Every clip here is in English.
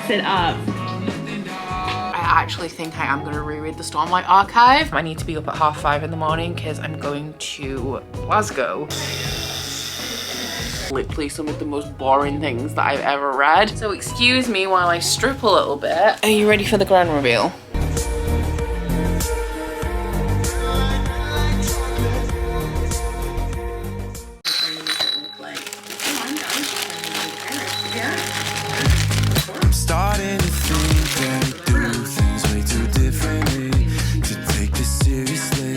mix it up. I actually think I am going to reread the Stormlight Archive. I need to be up at 5:30 in the morning because I'm going to Glasgow. Literally some of the most boring things that I've ever read. So excuse me while I strip a little bit. Are you ready for the grand reveal? I'm starting to think that we do things way too differently to take this seriously.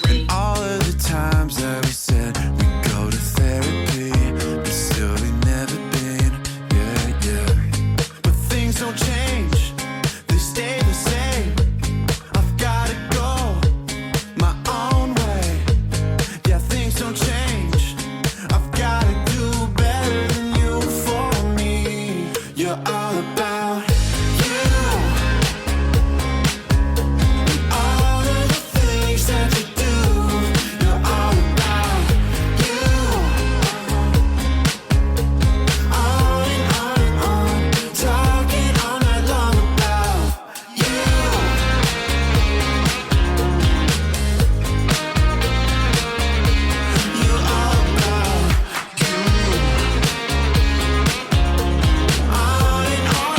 And all of the times that we said we go to therapy, but still we never been. Yeah, yeah. But things don't change, they stay the same. I've gotta go my own way. Yeah, things don't change. I've gotta do better than you for me. You're all about you. And all of the things that you do. You're all about you. On and on, talking all night long about you. You're all about you. On and on.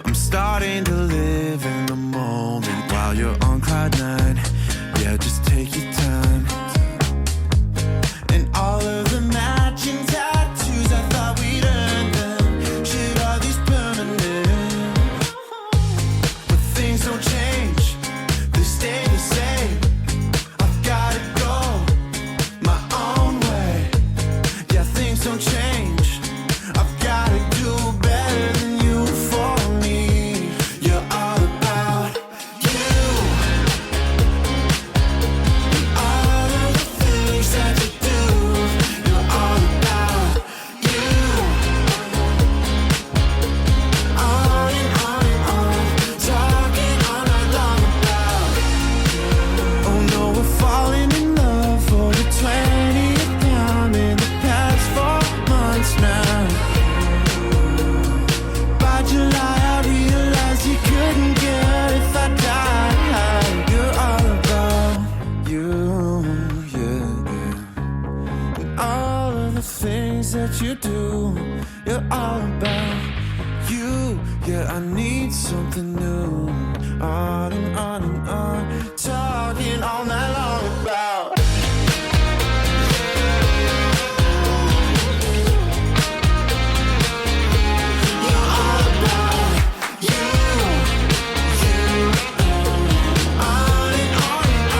I'm starting to live in the moment while you're on cloud nine. Yeah, just take your time. And all of the matching tattoos, I thought we'd earn them. Shit, are these permanent? But things don't change, they stay the same. I've gotta go my own way. Yeah, things don't change. I've gotta do better than you for me. You're all about you. And all of the things that you do. You're all about you. On and on, talking all night long about. Oh no, we're falling in love for the 20th time in the past 4 months now. By July I realized you couldn't get if I died. You're all about you, yeah. And all of the things that you do. You're all about you, yeah. I need something new. On and on, talking all night long about. You're all about you, on and on.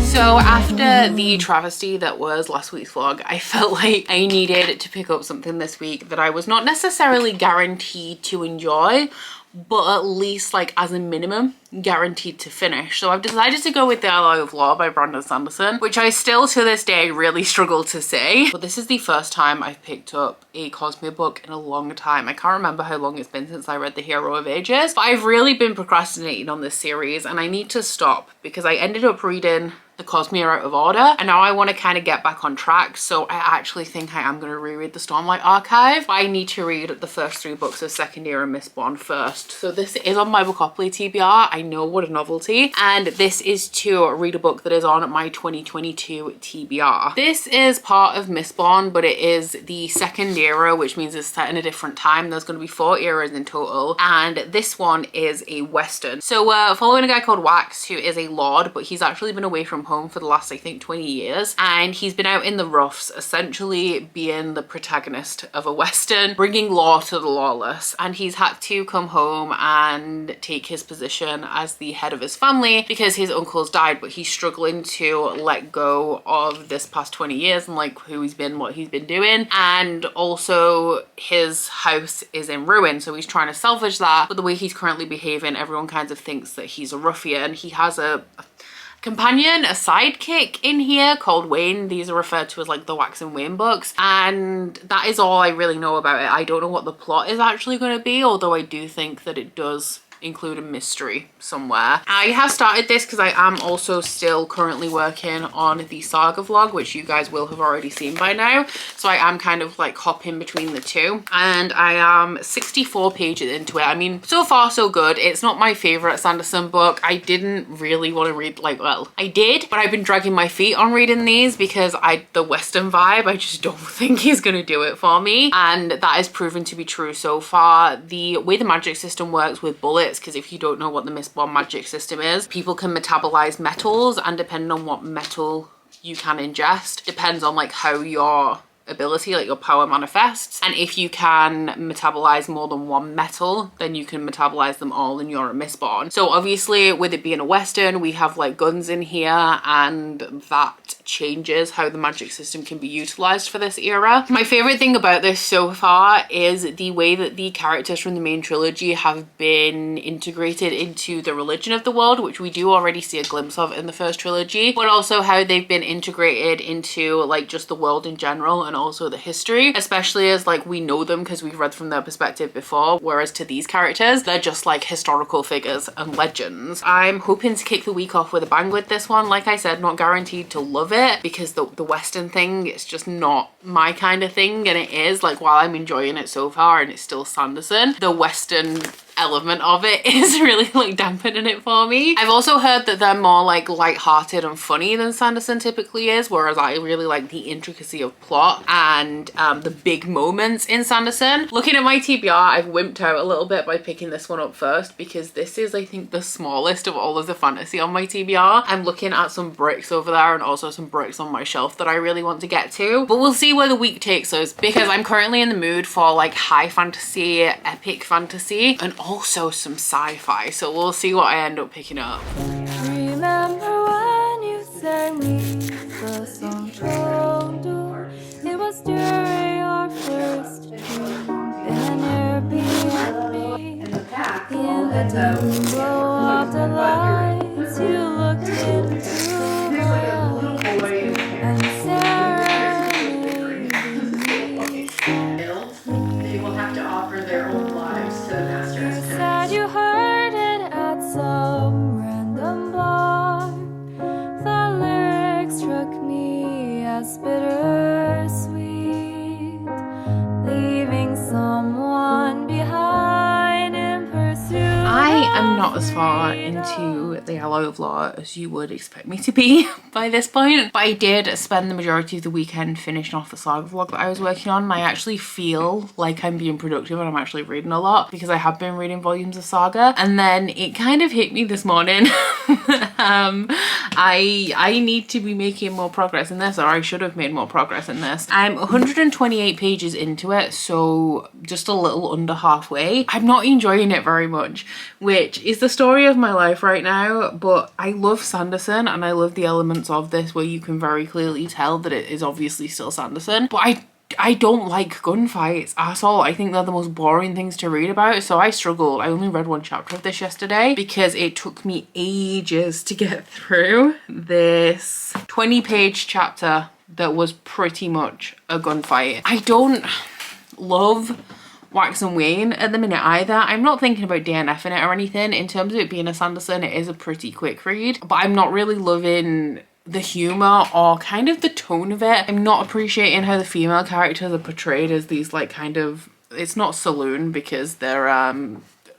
So after the travesty that was last week's vlog, I felt like I needed to pick up something this week that I was not necessarily guaranteed to enjoy, but at least like as a minimum guaranteed to finish. So I've decided to go with The Alloy of Law by Brandon Sanderson, which I still to this day really struggle to say. But this is the first time I've picked up a Cosmere book in a long time. I can't remember how long it's been since I read The Hero of Ages, but I've really been procrastinating on this series and I need to stop because I ended up reading the Cosmere out of order and now I want to kind of get back on track. So I actually think I am going to reread the Stormlight Archive, but I need to read the first 3 books of Second Era Mistborn first. So this is on my Bookopoly TBR. I know, what a novelty. And this is to read a book that is on my 2022 TBR. This is part of Mistborn, but it is the Second Era, which means it's set in a different time. There's going to be 4 eras in total, and this one is a Western. So we're following a guy called Wax, who is a lord, but he's actually been away from home for the last, I think, 20 years, and he's been out in the roughs, essentially being the protagonist of a Western, bringing law to the lawless, and he's had to come home and take his position as the head of his family because his uncle's died, but he's struggling to let go of this past 20 years and like who he's been, what he's been doing, and also his house is in ruin, so he's trying to salvage that, but the way he's currently behaving, everyone kind of thinks that he's a ruffian. He has a companion, a sidekick in here called Wayne. These are referred to as like the Wax and Wayne books, and that is all I really know about it. I don't know what the plot is actually going to be, although I do think that it does include a mystery somewhere. I have started this because I am also still currently working on the saga vlog, which you guys will have already seen by now. So I am kind of like hopping between the two, and I am 64 pages into it. I mean, so far so good. It's not my favorite Sanderson book. I didn't really want to read, like, well, I did, but I've been dragging my feet on reading these because the Western vibe, I just don't think is going to do it for me. And that has proven to be true so far. The way the magic system works with bullets, because if you don't know what the Mistborn magic system is, people can metabolize metals, and depending on what metal you can ingest depends on like how your ability, like your power, manifests. And if you can metabolize more than one metal, then you can metabolize them all and you're a Mistborn. So obviously with it being a Western, we have like guns in here, and that changes how the magic system can be utilized for this era. My favorite thing about this so far is the way that the characters from the main trilogy have been integrated into the religion of the world, which we do already see a glimpse of in the first trilogy, but also how they've been integrated into like just the world in general, and also the history, especially as like we know them because we've read from their perspective before, whereas to these characters they're just like historical figures and legends. I'm hoping to kick the week off with a bang with this one. Like I said, not guaranteed to love it because the Western thing, it's just not my kind of thing, and it is like, while I'm enjoying it so far and it's still Sanderson, the Western element of it is really like dampening it for me. I've also heard that they're more like light-hearted and funny than Sanderson typically is, whereas I really like the intricacy of plot and the big moments in Sanderson. Looking at my TBR, I've wimped out a little bit by picking this one up first because this is, I think, the smallest of all of the fantasy on my TBR. I'm looking at some bricks over there and also some bricks on my shelf that I really want to get to, but we'll see where the week takes us because I'm currently in the mood for like high fantasy, epic fantasy, and also some sci-fi, so we'll see what I end up picking up. Remember when you sang me the song Trolldo? It was during our first trip in Airbnb. In the dim glow of the lights, you looked into my eyes and serenaded me. They will have to offer their own lives to the master. Said you heard it at some random bar. The lyrics struck me as bittersweet, leaving someone behind in pursuit. I am not as far into the Alloy of Law as you would expect me to be by this point, but I did spend the majority of the weekend finishing off the saga vlog that I was working on, and I actually feel like I'm being productive and I'm actually reading a lot because I have been reading volumes of saga. And then it kind of hit me this morning. I need to be making more progress in this, or I should have made more progress in this. I'm 128 pages into it, so just a little under halfway. I'm not enjoying it very much, which is the story of my life right now, but I love Sanderson and I love the elements of this where you can very clearly tell that it is obviously still Sanderson, but I don't like gunfights at all. I think they're the most boring things to read about, so I struggled. I only read one chapter of this yesterday because it took me ages to get through this 20-page chapter that was pretty much a gunfight. I don't love Wax and Wane at the minute either. I'm not thinking about DNFing it or anything. In terms of it being a Sanderson, it is a pretty quick read, but I'm not really loving the humor or kind of the tone of it. I'm not appreciating how the female characters are portrayed as these like kind of, it's not saloon because they're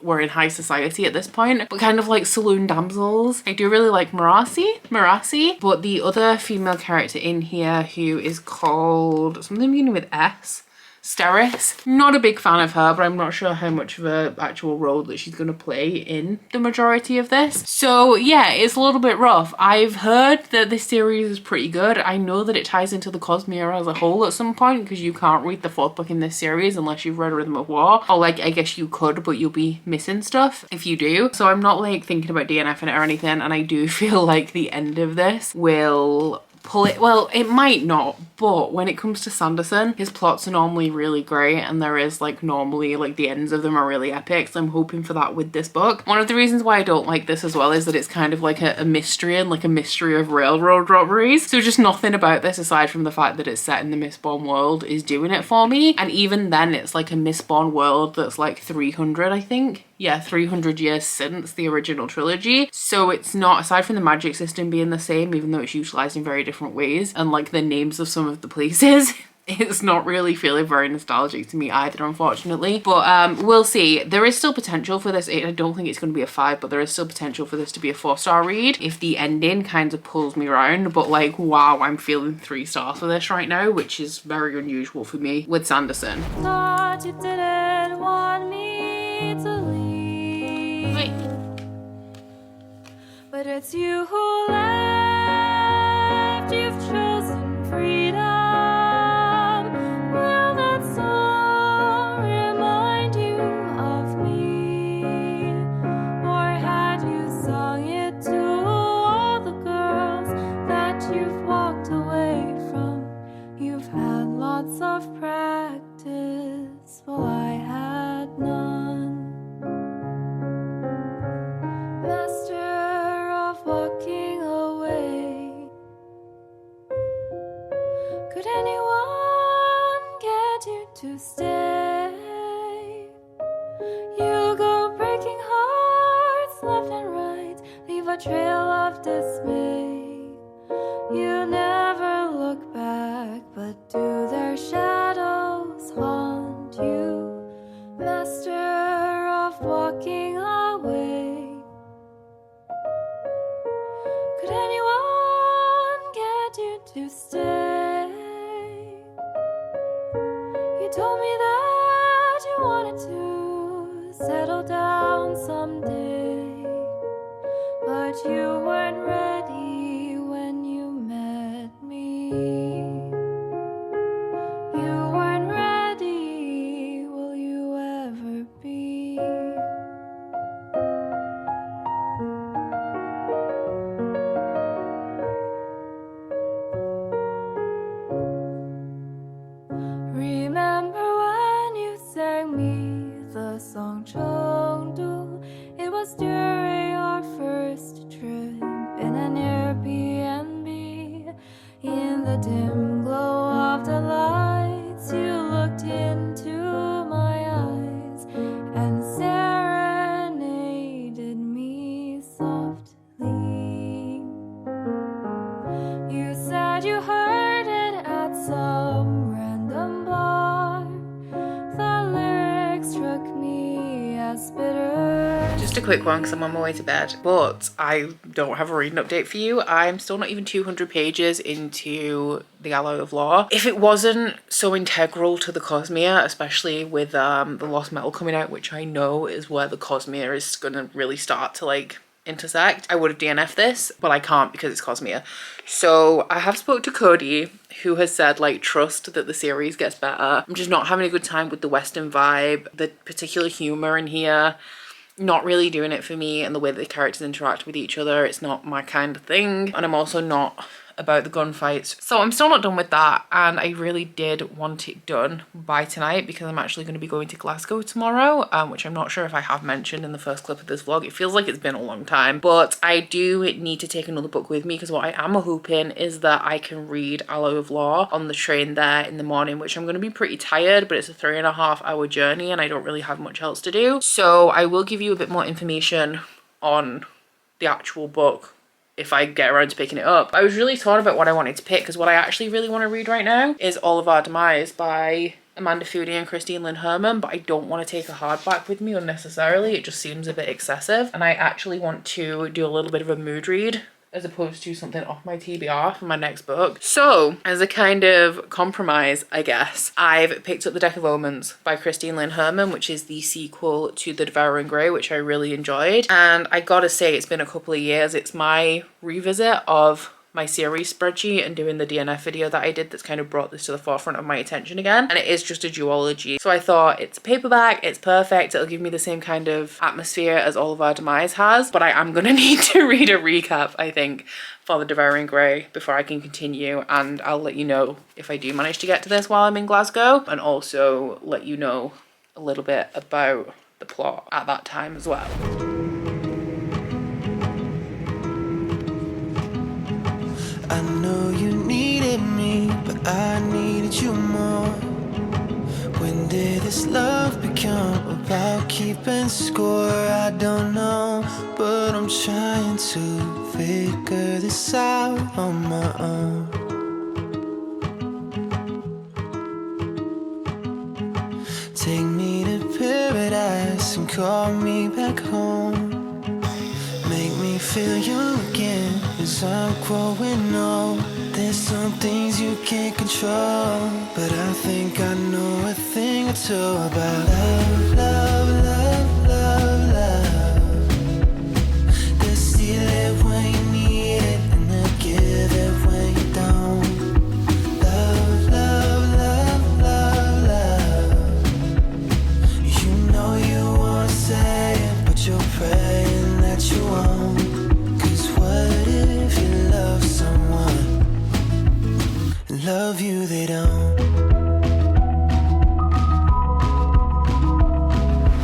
we're in high society at this point, but kind of like saloon damsels. I do really like Marasi, but the other female character in here who is called something beginning with S, Steris. Not a big fan of her, but I'm not sure how much of an actual role that she's going to play in the majority of this. So yeah, it's a little bit rough. I've heard that this series is pretty good. I know that it ties into the Cosmere as a whole at some point because you can't read the fourth book in this series unless you've read Rhythm of War. Or like, I guess you could, but you'll be missing stuff if you do. So I'm not like thinking about DNFing it or anything, and I do feel like the end of this will pull it. Well, it might not, but when it comes to Sanderson, his plots are normally really great, and there is like normally like the ends of them are really epic, so I'm hoping for that with this book. One of the reasons why I don't like this as well is that it's kind of like a mystery, and like a mystery of railroad robberies, so just nothing about this aside from the fact that it's set in the Mistborn world is doing it for me. And even then it's like a Mistborn world that's like 300, I think, yeah, 300 years since the original trilogy. So it's not, aside from the magic system being the same, even though it's utilized in very different ways, and like the names of some of the places, it's not really feeling very nostalgic to me either, unfortunately. But we'll see. There is still potential for this. I don't think it's going to be a 5, but there is still potential for this to be a 4-star read if the ending kind of pulls me around. But like, wow, I'm feeling 3 stars for this right now, which is very unusual for me with Sanderson. Thought you didn't want me to leave, Wait. but it's you who left. You've chosen freedom. Will that song remind you of me, or had you sung it to all the girls that you've walked away from? You've had lots of practice, while I had none. Master of walking away, could anyone get you to stay? You go breaking hearts left and right, leave a trail of dismay. You never look back, but do their shadows haunt you? Master of walking away, could anyone get you to stay? You told me that you wanted to settle down someday, but you weren't ready when you met me. You weren't ready, will you ever be? Remember when you sang me the song Chengdu? It was during our first trip in an Airbnb. In the dim glow of the lights, you looked into my eyes and serenaded me softly. You said you heard it at some random bar. The lyrics struck me as bitter. Just a quick one because I'm on my way to bed, but I don't have a reading update for you. I'm still not even 200 pages into the Alloy of Law. If it wasn't so integral to the Cosmere, especially with the Lost Metal coming out, which I know is where the Cosmere is going to really start to like intersect, I would have DNF'd this, but I can't because it's Cosmere. So I have spoke to Cody, who has said like trust that the series gets better. I'm just not having a good time with the Western vibe, the particular humor in here. Not really doing it for me, and the way that the characters interact with each other, it's not my kind of thing. And I'm also not about the gunfights, so I'm still not done with that, and I really did want it done by tonight because I'm actually going to be going to Glasgow tomorrow, which I'm not sure if I have mentioned in the first clip of this vlog. It feels like it's been a long time, but I do need to take another book with me because what I am hoping is that I can read Alloy of Law on the train there in the morning, which I'm going to be pretty tired, but it's a 3.5 hour journey and I don't really have much else to do. So I will give you a bit more information on the actual book if I get around to picking it up. I was really torn about what I wanted to pick because what I actually really want to read right now is All of Our Demise by Amanda Foody and Christine Lynn Herman, but I don't want to take a hardback with me unnecessarily. It just seems a bit excessive, and I actually want to do a little bit of a mood read as opposed to something off my TBR for my next book. So as a kind of compromise, I guess, I've picked up The Deck of Omens by Christine Lynn Herman, which is the sequel to The Devouring Grey, which I really enjoyed. And I gotta say, it's been a couple of years. It's my revisit of my series spreadsheet and doing the DNF video that I did that's kind of brought this to the forefront of my attention again, and it is just a duology. So I thought it's paperback, it's perfect, it'll give me the same kind of atmosphere as All of Our Demise has, but I am gonna need to read a recap, I think, for The Devouring Grey before I can continue, and I'll let you know if I do manage to get to this while I'm in Glasgow, and also let you know a little bit about the plot at that time as well. I know you needed me, but I needed you more. When did this love become about keeping score? I don't know, but I'm trying to figure this out on my own. Take me to paradise and call me back home. Make me feel young again as I'm growing old. There's some things you can't control, but I think I know a thing or two about love, love, love, love, love. They'll steal it when you need it, and they'll give it when you don't. Love, love, love, love, love. You know you wanna say it, but you're praying that you won't. 'Cause what if you love someone, love you they don't?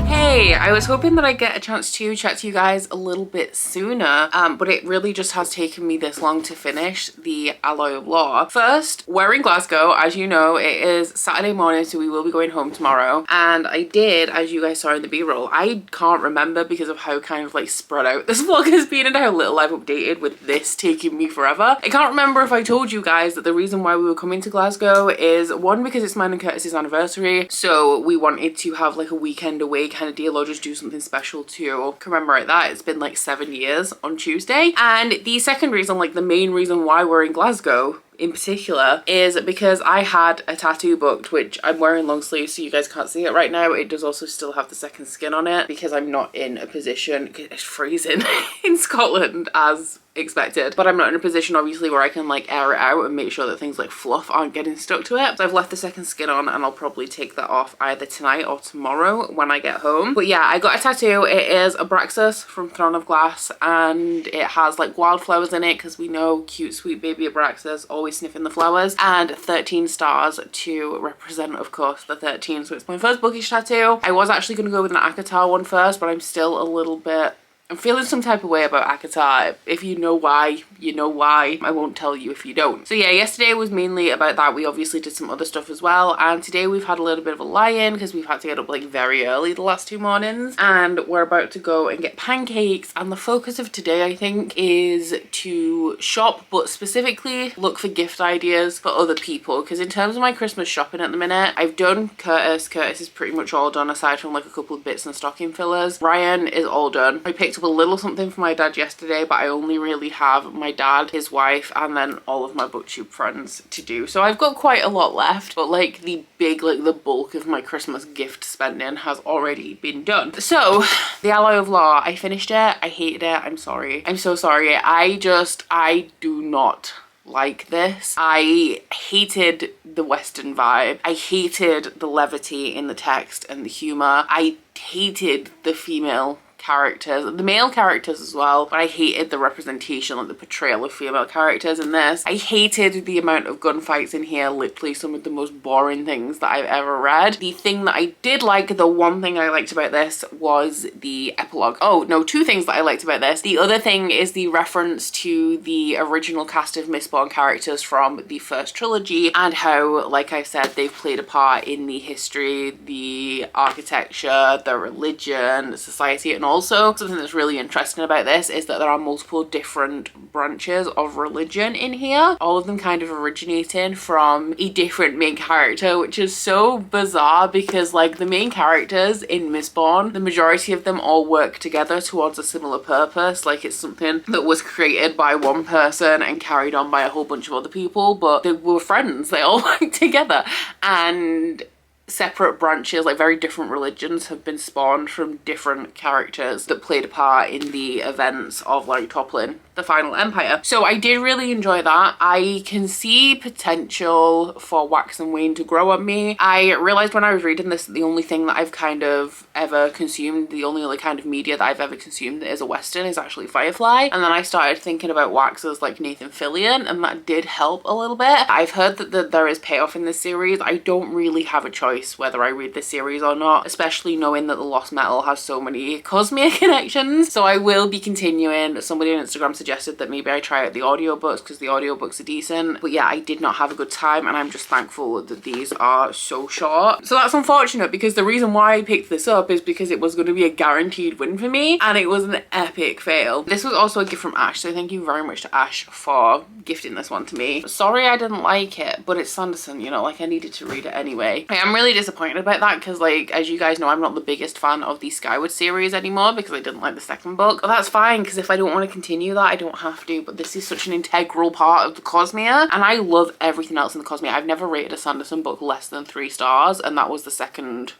Hey, I was hoping that I'd get a chance to chat to you guys a little bit sooner, but it really just has taken me this long to finish the Alloy of Law. First, we're in Glasgow. As you know, it is Saturday morning, so we will be going home tomorrow. And I did, as you guys saw in the B-roll, I can't remember because of how kind of like spread out this vlog has been and how little I've updated with this taking me forever. I can't remember if I told you guys that the reason why we were coming to Glasgow is one, because it's mine and Curtis's anniversary, so we wanted to have like a weekend away kind of deal, or just do something special to commemorate that. It's been like 7 years on Tuesday. And the second reason, like the main reason why we're in Glasgow in particular, is because I had a tattoo booked, which I'm wearing long sleeves so you guys can't see it right now. It does also still have the second skin on it because I'm not in a position, it's freezing in Scotland as expected, but I'm not in a position obviously where I can like air it out and make sure that things like fluff aren't getting stuck to it. So I've left the second skin on, and I'll probably take that off either tonight or tomorrow when I get home. But yeah, I got a tattoo. It is Abraxas from Throne of Glass, and it has like wildflowers in it because we know cute sweet baby Abraxas always sniffing the flowers, and 13 stars to represent of course the 13. So it's my first Bookish tattoo. I was actually going to go with an Akatar one first, but I'm still a little bit, I'm feeling some type of way about Akatar. If you know why, you know why. I won't tell you if you don't. So yeah, yesterday was mainly about that. We obviously did some other stuff as well. And today we've had a little bit of a lie-in because we've had to get up like very early the last 2 mornings. And we're about to go and get pancakes. And the focus of today, I think, is to shop, but specifically look for gift ideas for other people. Because in terms of my Christmas shopping at the minute, I've done Curtis. Curtis is pretty much all done aside from like a couple of bits and stocking fillers. Ryan is all done. I picked up a little something for my dad yesterday, but I only really have my dad, his wife, and then all of my booktube friends to do. So I've got quite a lot left, but like the big, like the bulk of my Christmas gift spending has already been done. So the Alloy of Law, I finished it. I hated it. I'm sorry. I'm so sorry. I do not like this. I hated the Western vibe. I hated the levity in the text and the humor. I hated the female characters, the male characters as well, but I hated the representation, like the portrayal of female characters in this. I hated the amount of gunfights in here, literally some of the most boring things that I've ever read. The thing that I did like, the one thing I liked about this was the epilogue. Oh no, 2 things that I liked about this. The other thing is the reference to the original cast of Mistborn characters from the first trilogy, and how, like I said, they've played a part in the history, the architecture, the religion, society, and also something that's really interesting about this is that there are multiple different branches of religion in here, all of them kind of originating from a different main character, which is so bizarre because like the main characters in Mistborn, the majority of them all work together towards a similar purpose. Like it's something that was created by one person and carried on by a whole bunch of other people, but they were friends, they all worked together. And separate branches, like very different religions, have been spawned from different characters that played a part in the events of like toppling the final empire. So I did really enjoy that. I can see potential for Wax and Wayne to grow on me. I realized when I was reading this that the only thing that I've kind of ever consumed, the only other kind of media that I've ever consumed that is a Western is actually Firefly. And then I started thinking about Wax as like Nathan Fillion, and that did help a little bit. I've heard that there is payoff in this series. I don't really have a choice choice whether I read this series or not, especially knowing that the Lost Metal has so many Cosmere connections. So I will be continuing. Somebody on Instagram suggested that maybe I try out the audiobooks because the audiobooks are decent. But yeah, I did not have a good time, and I'm just thankful that these are so short. So that's unfortunate, because the reason why I picked this up is because it was going to be a guaranteed win for me, and it was an epic fail. This was also a gift from Ash, so thank you very much to Ash for gifting this one to me. Sorry I didn't like it, but it's Sanderson, you know, like I needed to read it anyway. I am really disappointed about that because, like, as you guys know, I'm not the biggest fan of the Skyward series anymore because I didn't like the second book. But that's fine, because if I don't want to continue that, I don't have to. But this is such an integral part of the Cosmere, and I love everything else in the Cosmere. I've never rated a Sanderson book less than 3 stars, and that was the second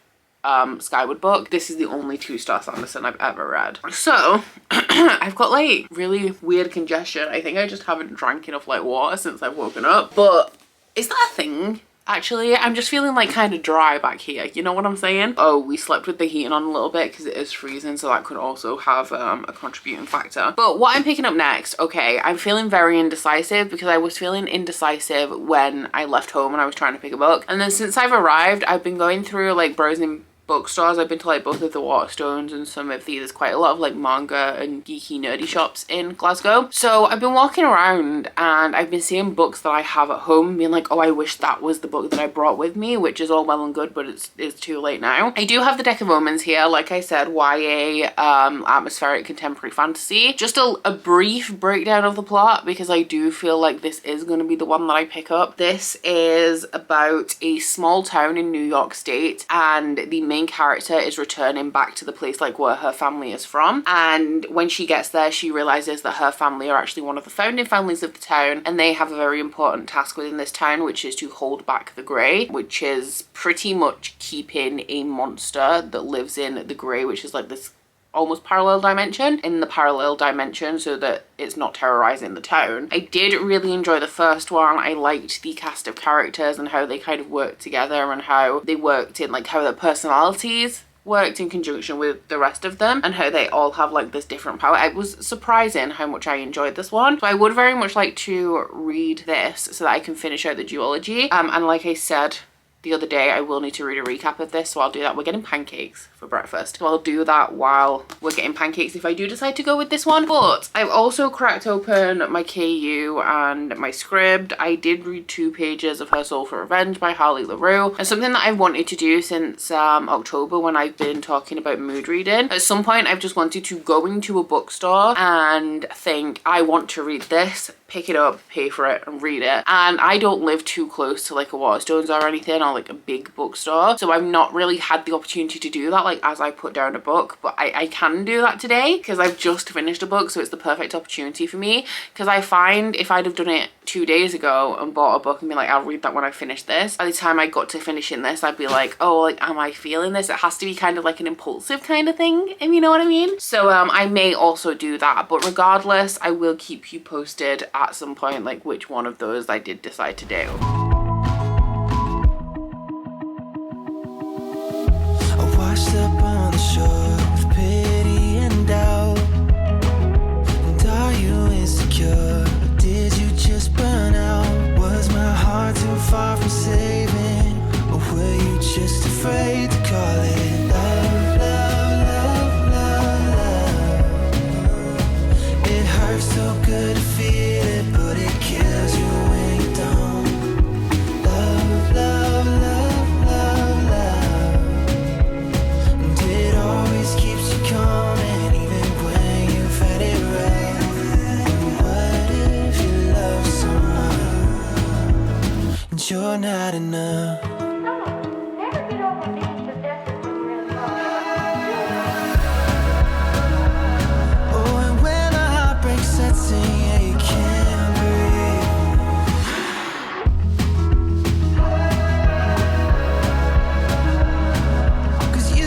Skyward book. This is the only 2-star Sanderson I've ever read. So I've got like really weird congestion. I think I just haven't drank enough like water since I've woken up. But is that a thing? Actually, I'm just feeling like kind of dry back here, you know what I'm saying? Oh, we slept with the heating on a little bit because it is freezing, so that could also have a contributing factor. But what I'm picking up next, okay, I'm feeling very indecisive because I was feeling indecisive when I left home and I was trying to pick a book. And then since I've arrived, I've been going through like browsing bookstores. I've been to like both of the Waterstones and some of there's quite a lot of like manga and geeky nerdy shops in Glasgow. So I've been walking around and I've been seeing books that I have at home, being like, oh, I wish that was the book that I brought with me, which is all well and good, but it's too late now. I do have the Deck of Omens here, like I said, YA atmospheric contemporary fantasy. Just a brief breakdown of the plot, because I do feel like this is going to be the one that I pick up. This is about a small town in New York State, and the main character is returning back to the place like where her family is from, and when she gets there she realizes that her family are actually one of the founding families of the town, and they have a very important task within this town, which is to hold back the Grey, which is pretty much keeping a monster that lives in the Grey, which is like this almost parallel dimension, in the parallel dimension so that it's not terrorizing the town. I did really enjoy the first one. I liked the cast of characters and how they kind of worked together, and how they worked in like how their personalities worked in conjunction with the rest of them, and how they all have like this different power. It was surprising how much I enjoyed this one. So I would very much like to read this so that I can finish out the duology. And like I said the other day, I will need to read a recap of this, so I'll do that. We're getting pancakes for breakfast, so I'll do that while we're getting pancakes if I do decide to go with this one. But I've also cracked open my KU and my Scribd. I did read 2 pages of Her Soul for Revenge by Harley LaRue, and something that I've wanted to do since October, when I've been talking about mood reading. At some point I've just wanted to go into a bookstore and think, I want to read this, pick it up, pay for it and read it. And I don't live too close to like a Waterstones or anything, or like a big bookstore, so I've not really had the opportunity to do that like as I put down a book. But I can do that today because I've just finished a book, so it's the perfect opportunity for me. Because I find if I'd have done it 2 days ago and bought a book and been like, I'll read that when I finish this, by the time I got to finishing this I'd be like, oh, like, am I feeling this? It has to be kind of like an impulsive kind of thing, if you know what I mean. So I may also do that, but regardless I will keep you posted at some point like which one of those I did decide to do. Washed up on the shore with pity and doubt. And are you insecure? Or did you just burn out? Was my heart too far from saving? Or were you just afraid to call it love, love, love, love, love? It hurts so good to feel it, but it kills you when you don't. Love, love, love, love, love. And it always keeps you coming, even when you've had it rough. And what if you love someone and you're not enough? Oh, and when the heartbreak sets in, yeah, you can't breathe. 'Cause you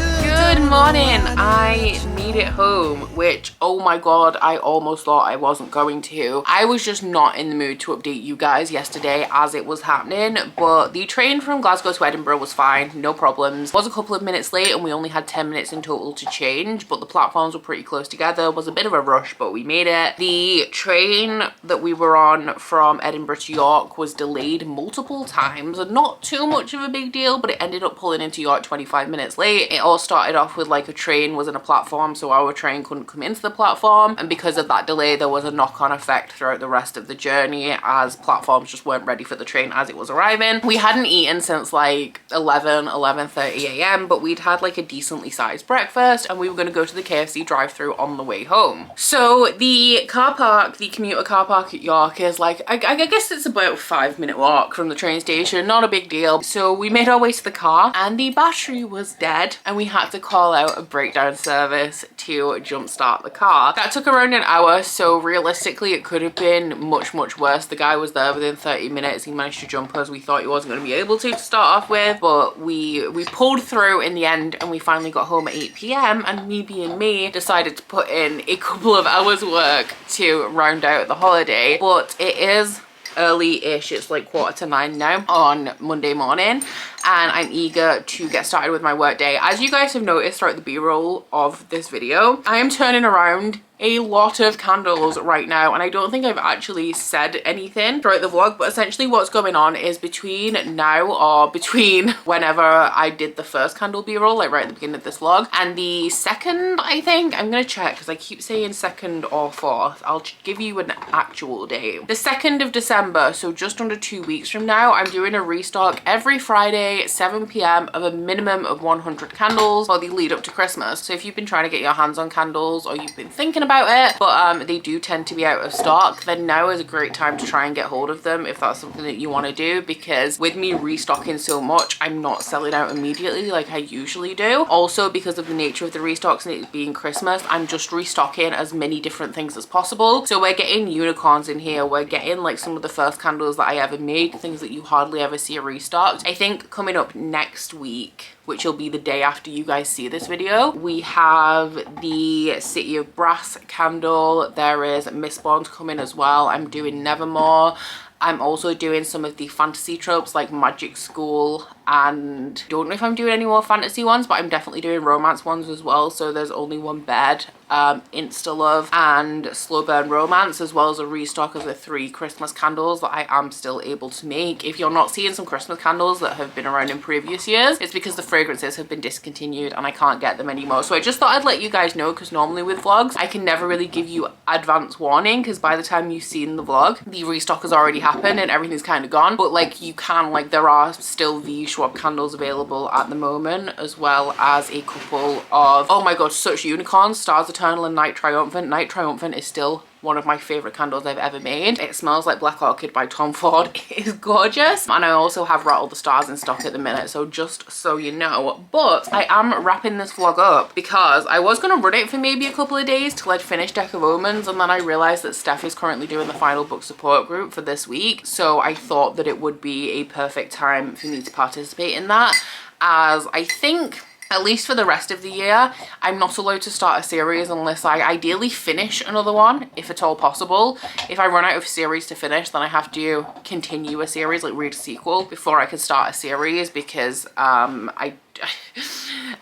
Good morning. I made made it home, which, oh my god, I almost thought I wasn't going to. I was just not in the mood to update you guys yesterday as it was happening, but the train from Glasgow to Edinburgh was fine, no problems. Was a couple of minutes late and we only had 10 minutes in total to change, but the platforms were pretty close together. It was a bit of a rush, but we made it. The train that we were on from Edinburgh to York was delayed multiple times, and not too much of a big deal, but it ended up pulling into York 25 minutes late. It all started off with like a train was in a platform, so our train couldn't come into the platform, and because of that delay there was a knock-on effect throughout the rest of the journey as platforms just weren't ready for the train as it was arriving. We hadn't eaten since like 11:30 a.m, but we'd had like a decently sized breakfast and we were going to go to the KFC drive-through on the way home. So the car park, the commuter car park at York is like, I guess it's about a 5-minute walk from the train station, not a big deal. So we made our way to the car and the battery was dead and we had to call out a breakdown service to jumpstart the car. That took around an hour, so realistically it could have been much worse. The guy was there within 30 minutes. He managed to jump us. We thought he wasn't going to be able to start off with, but we pulled through in the end and we finally got home at 8 p.m, and me being me decided to put in a couple of hours work to round out the holiday. But it is early-ish, it's like 8:45 now on Monday morning, and I'm eager to get started with my work day. As you guys have noticed throughout the b-roll of this video, I am turning around a lot of candles right now, and I don't think I've actually said anything throughout the vlog, but essentially what's going on is between now, or between whenever I did the first candle b-roll, like right at the beginning of this vlog, and the second, I think, I'm gonna check because I keep saying 2nd or 4th. I'll give you an actual date. The 2nd of December, so just under 2 weeks from now, I'm doing a restock every Friday at 7 p.m of a minimum of 100 candles for the lead up to Christmas. So if you've been trying to get your hands on candles, or you've been thinking about it, but they do tend to be out of stock, then now is a great time to try and get hold of them if that's something that you want to do, because with me restocking so much, I'm not selling out immediately like I usually do. Also, because of the nature of the restocks and it being Christmas, I'm just restocking as many different things as possible. So we're getting unicorns in here, we're getting like some of the first candles that I ever made, things that you hardly ever see restocked. I think coming up next week, which will be the day after you guys see this video, we have the City of Brass candle. There is Mistborn coming as well. I'm doing Nevermore. I'm also doing some of the fantasy tropes like Magic School, and don't know if I'm doing any more fantasy ones, but I'm definitely doing romance ones as well. So there's Only One Bed, Insta Love, and Slow Burn Romance, as well as a restock of the 3 Christmas candles that I am still able to make. If you're not seeing some Christmas candles that have been around in previous years, it's because the fragrances have been discontinued and I can't get them anymore. So I just thought I'd let you guys know, because normally with vlogs I can never really give you advance warning, because by the time you've seen the vlog the restock has already happened and everything's kind of gone. But like, you can, like, there are still the Schwab candles available at the moment, as well as a couple of, oh my god, such unicorns, Stars Eternal and Night Triumphant. Night Triumphant is still one of my favorite candles I've ever made. It smells like Black Orchid by Tom Ford. It is gorgeous. And I also have Rattle the Stars in stock at the minute, so just so you know. But I am wrapping this vlog up because I was going to run it for maybe a couple of days till I'd finish Deck of Omens, and then I realized that Steph is currently doing the final book support group for this week, so I thought that it would be a perfect time for me to participate in that, as I think, at least for the rest of the year, I'm not allowed to start a series unless I ideally finish another one, if at all possible. If I run out of series to finish, then I have to continue a series, like read a sequel, before I can start a series, because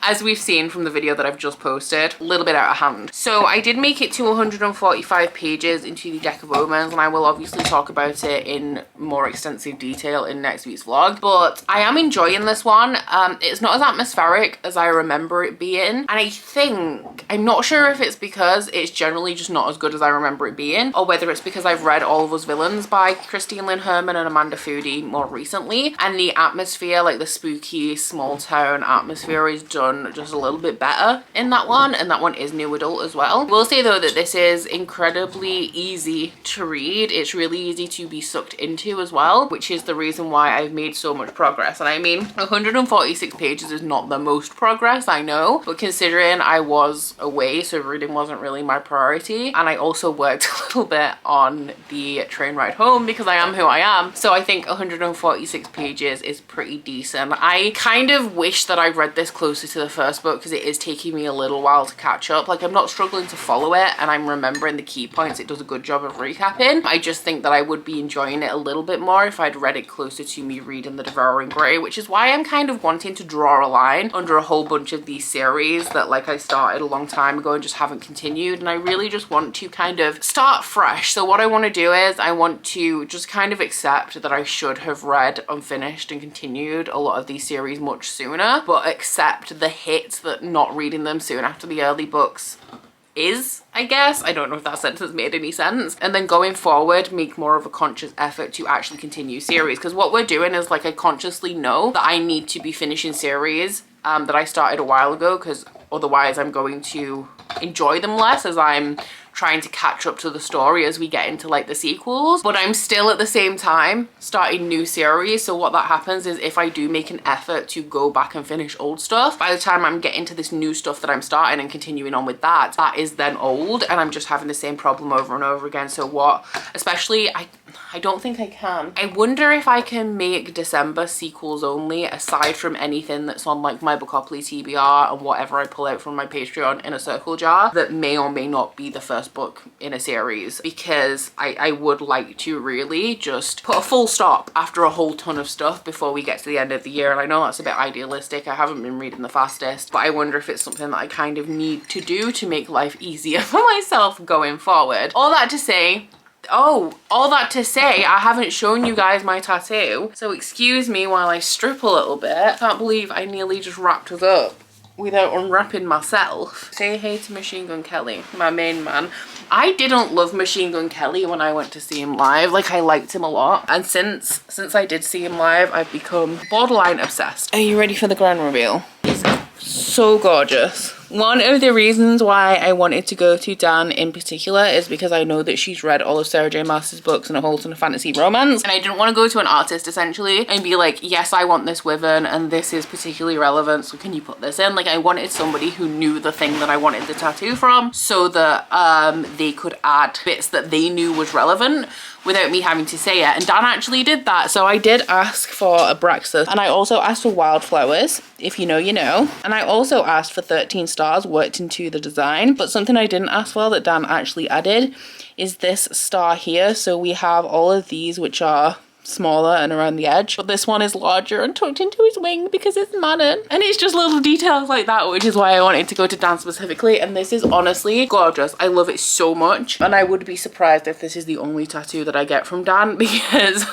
as we've seen from the video that I've just posted, a little bit out of hand. So I did make it to 145 pages into the Deck of Omens, and I will obviously talk about it in more extensive detail in next week's vlog, but I am enjoying this one. It's not as atmospheric as I remember it being, and I think, I'm not sure if it's because it's generally just not as good as I remember it being, or whether it's because I've read All of Us Villains by Christine Lynn Herman and Amanda Foody more recently, and the atmosphere, like the spooky small town atmosphere, is done just a little bit better in that one, and that one is new adult as well. I will say though that this is incredibly easy to read. It's really easy to be sucked into as well, which is the reason why I've made so much progress. And I mean, 146 pages is not the most progress, I know, but considering I was away, so reading wasn't really my priority, and I also worked a little bit on the train ride home because I am who I am, so I think 146 pages is pretty decent. I kind of wish that I read this closer to to the first book because it is taking me a little while to catch up. Like, I'm not struggling to follow it and I'm remembering the key points. It does a good job of recapping. I just think that I would be enjoying it a little bit more if I'd read it closer to me reading The Devouring Grey, which is why I'm kind of wanting to draw a line under a whole bunch of these series that like I started a long time ago and just haven't continued. And I really just want to kind of start fresh. So what I want to do is I want to just kind of accept that I should have read, unfinished and continued a lot of these series much sooner, but accept the hit that not reading them soon after the early books is, I guess. I don't know if that sentence made any sense. And then going forward, make more of a conscious effort to actually continue series, because what we're doing is like I consciously know that I need to be finishing series that I started a while ago, because otherwise I'm going to enjoy them less as I'm trying to catch up to the story as we get into like the sequels. But I'm still at the same time starting new series, so what that happens is if I do make an effort to go back and finish old stuff, by the time I'm getting to this new stuff that I'm starting and continuing on with that, that is then old and I'm just having the same problem over and over again. So what, especially I don't think I can. I wonder if I can make December sequels only, aside from anything that's on like my Bookopoly TBR and whatever I pull out from my Patreon in a circle jar that may or may not be the first book in a series, because I would like to really just put a full stop after a whole ton of stuff before we get to the end of the year. And I know that's a bit idealistic. I haven't been reading the fastest, but I wonder if it's something that I kind of need to do to make life easier for myself going forward. All that to say, I haven't shown you guys my tattoo, so excuse me while I strip a little bit. Can't believe I nearly just wrapped it up without unwrapping myself. Say hey to Machine Gun Kelly, my main man. I didn't love Machine Gun Kelly when I went to see him live. Like, I liked him a lot, and since I did see him live, I've become borderline obsessed. Are you ready for the grand reveal? He's so gorgeous. One of the reasons why I wanted to go to Dan in particular is because I know that she's read all of Sarah J Maas's books and a whole ton of fantasy romance, and I didn't want to go to an artist essentially and be like, yes, I want this woven and this is particularly relevant, so can you put this in? Like, I wanted somebody who knew the thing that I wanted the tattoo from, so that they could add bits that they knew was relevant without me having to say it. And Dan actually did that. So I did ask for Abraxas, and I also asked for wildflowers, if you know you know, and I also asked for 13 stars worked into the design. But something I didn't ask for that Dan actually added is this star here. So we have all of these which are smaller and around the edge, but this one is larger and tucked into his wing because it's Manon. And it's just little details like that, which is why I wanted to go to Dan specifically. And this is honestly gorgeous. I love it so much, and I would be surprised if this is the only tattoo that I get from Dan, because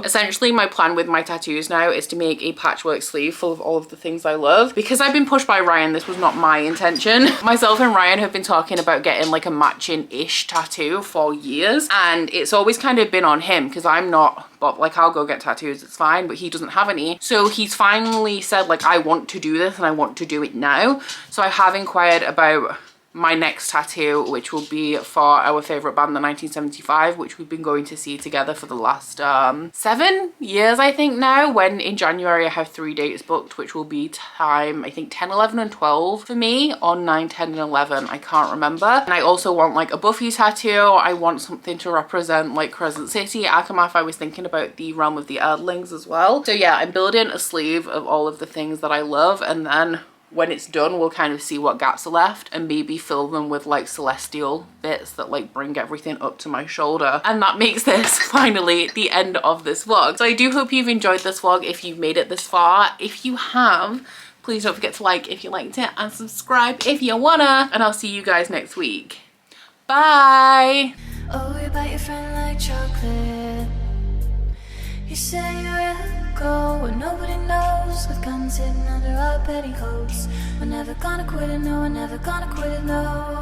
essentially my plan with my tattoos now is to make a patchwork sleeve full of all of the things I love. Because I've been pushed by Ryan, this was not my intention. Myself and Ryan have been talking about getting like a matching-ish tattoo for years, and it's always kind of been on him because I'm not, but like, I'll go get tattoos, it's fine, but he doesn't have any. So he's finally said like, I want to do this and I want to do it now. So I have inquired about my next tattoo, which will be for our favorite band, the 1975, which we've been going to see together for the last 7 years, I think now, when in January I have 3 dates booked, which will be time, I think 10, 11 and 12 for me, on 9, 10 and 11, I can't remember. And I also want like a Buffy tattoo. I want something to represent like Crescent City, Akamath. I was thinking about the Realm of the Earthlings as well. So yeah, I'm building a sleeve of all of the things that I love, and then when it's done, we'll kind of see what gaps are left and maybe fill them with like celestial bits that like bring everything up to my shoulder. And that makes this finally the end of this vlog. So I do hope you've enjoyed this vlog if you've made it this far. If you have, please don't forget to like if you liked it and subscribe if you wanna, and I'll see you guys next week. Bye! Oh, you bite your friend like chocolate. You say you're go and nobody knows, with guns hidden under our petticoats. We're never gonna quit it, no, we're never gonna quit it, no.